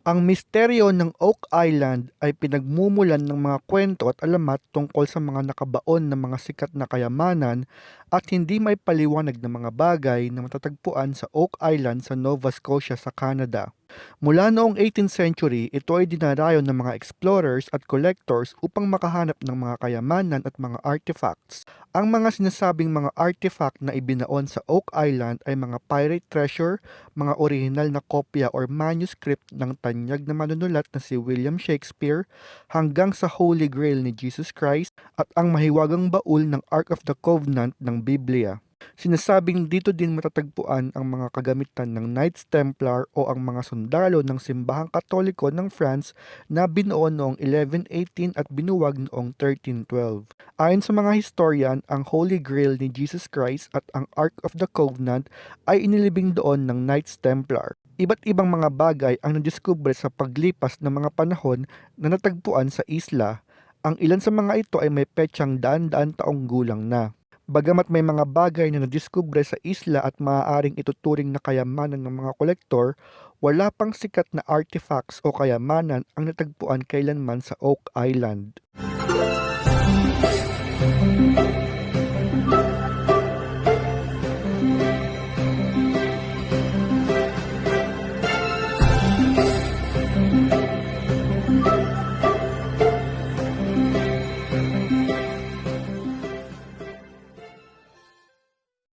Ang misteryo ng Oak Island ay pinagmumulan ng mga kwento at alamat tungkol sa mga nakabaon na mga sikat na kayamanan at hindi may paliwanag na mga bagay na matatagpuan sa Oak Island sa Nova Scotia sa Canada. Mula noong 18th century, ito ay dinarayo ng mga explorers at collectors upang makahanap ng mga kayamanan at mga artifacts. Ang mga sinasabing mga artifact na ibinaon sa Oak Island ay mga pirate treasure, mga orihinal na kopya or manuscript ng tanyag na manunulat na si William Shakespeare, hanggang sa Holy Grail ni Jesus Christ at ang mahiwagang baul ng Ark of the Covenant ng Biblia. Sinasabing dito din matatagpuan ang mga kagamitan ng Knights Templar o ang mga sundalo ng simbahang Katoliko ng France na binuo noong 1118 at binuwag noong 1312. Ayon sa mga historian, ang Holy Grail ni Jesus Christ at ang Ark of the Covenant ay inilibing doon ng Knights Templar. Iba't ibang mga bagay ang nadiskubre sa paglipas ng mga panahon na natagpuan sa isla. Ang ilan sa mga ito ay may petsang daan-daan taong gulang na. Bagamat may mga bagay na nadiskubre sa isla at maaaring ituturing na kayamanan ng mga kolektor, wala pang sikat na artifacts o kayamanan ang natagpuan kailanman sa Oak Island.